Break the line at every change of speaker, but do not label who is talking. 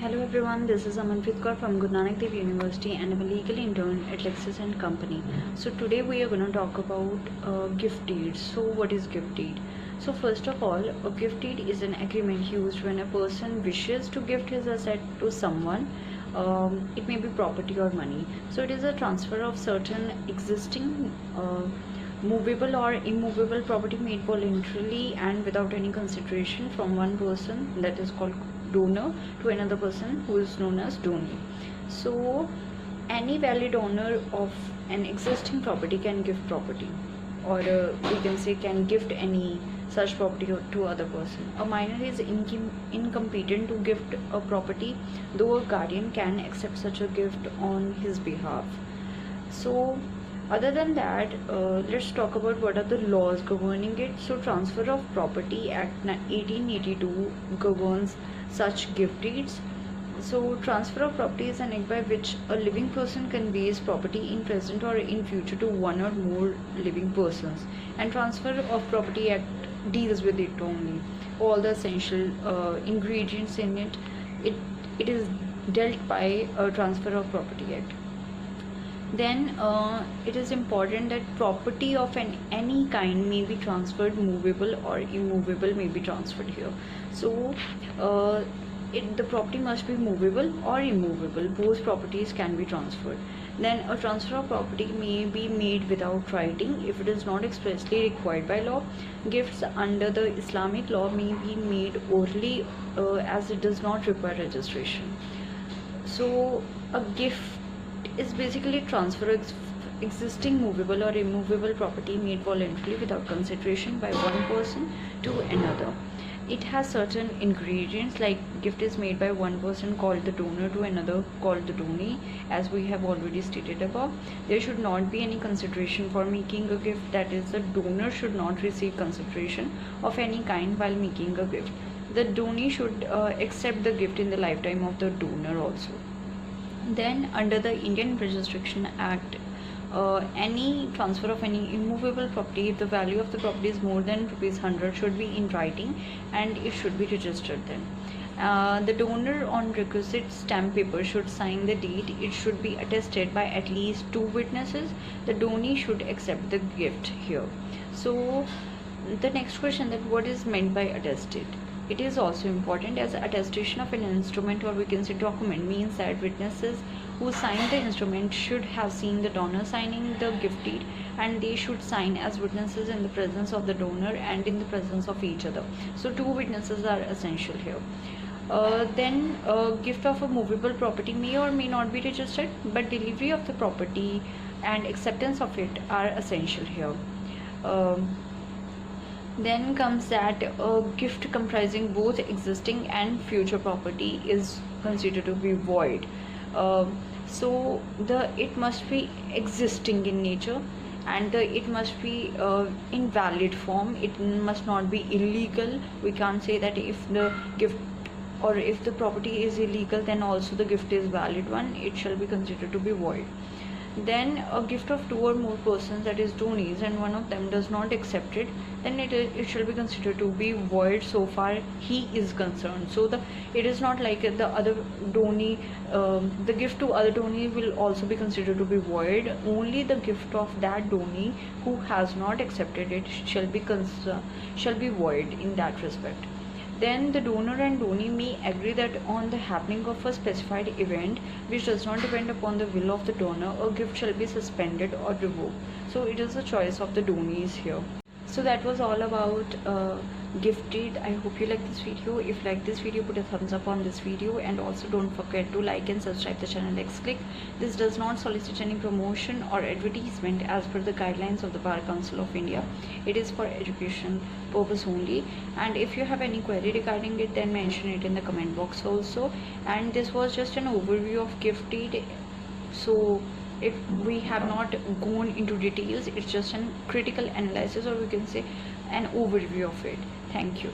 Hello everyone, this is Amanpreet Kaur from Guru Nanak Dev University and I'm a legal intern at Lexis and Company. So today we are going to talk about gift deeds. So what is gift deed? So first of all, a gift deed is an agreement used when a person wishes to gift his asset to someone. It may be property or money. So it is a transfer of certain existing movable or immovable property made voluntarily and without any consideration from one person, that is called donor, to another person who is known as donee. So any valid owner of an existing property can give property, or we can say can gift any such property to other person. A minor is incompetent to gift a property, though a guardian can accept such a gift on his behalf. So other than that, let's talk about what are the laws governing it. So Transfer of Property Act 1882 governs such gift deeds. So transfer of property is an act by which a living person conveys property in present or in future to one or more living persons, and Transfer of Property Act deals with it only. All the essential ingredients in it, it is dealt by a Transfer of Property Act. Then it is important that property of any kind may be transferred, movable or immovable may be transferred here. So the property must be movable or immovable, both properties can be transferred. Then a transfer of property may be made without writing if it is not expressly required by law. Gifts under the Islamic law may be made orally as it does not require registration. So a gift is basically transfer of existing movable or immovable property made voluntarily without consideration by one person to another. It has certain ingredients, like gift is made by one person called the donor to another called the donee, as we have already stated above. There should not be any consideration for making a gift, that is, the donor should not receive consideration of any kind while making a gift. The donee should accept the gift in the lifetime of the donor also. Then under the Indian Registration Act, any transfer of any immovable property, if the value of the property is more than ₹100, should be in writing and it should be registered then. The donor on requisite stamp paper should sign the deed. It should be attested by at least 2 witnesses. The donee should accept the gift here. So the next question, that what is meant by attested? It is also important, as attestation of an instrument, or we can say document, means that witnesses who sign the instrument should have seen the donor signing the gift deed, and they should sign as witnesses in the presence of the donor and in the presence of each other. So 2 witnesses are essential here. Then gift of a movable property may or may not be registered, but delivery of the property and acceptance of it are essential here. Then comes that a gift comprising both existing and future property is considered to be void. So it must be existing in nature, and it must be in valid form. It must not be illegal. We can't say that if the gift or if the property is illegal, then also the gift is valid one. It shall be considered to be void. Then a gift of 2 or more persons, that is donees, and one of them does not accept it, then it shall be considered to be void so far he is concerned. So it is not like the other donee, the gift to other donee will also be considered to be void. Only the gift of that donee who has not accepted it shall be void in that respect. Then the donor and donee may agree that on the happening of a specified event which does not depend upon the will of the donor, a gift shall be suspended or revoked. So it is the choice of the donees here. So that was all about gift deed. I hope you like this video. If you like this video, put a thumbs up on this video, and also don't forget to like and subscribe the channel XClick. This does not solicit any promotion or advertisement as per the guidelines of the Bar Council of India. It is for education purpose only, and if you have any query regarding it, then mention it in the comment box also. And this was just an overview of gift deed. So if we have not gone into details, it's just a critical analysis, or we can say an overview of it. Thank you.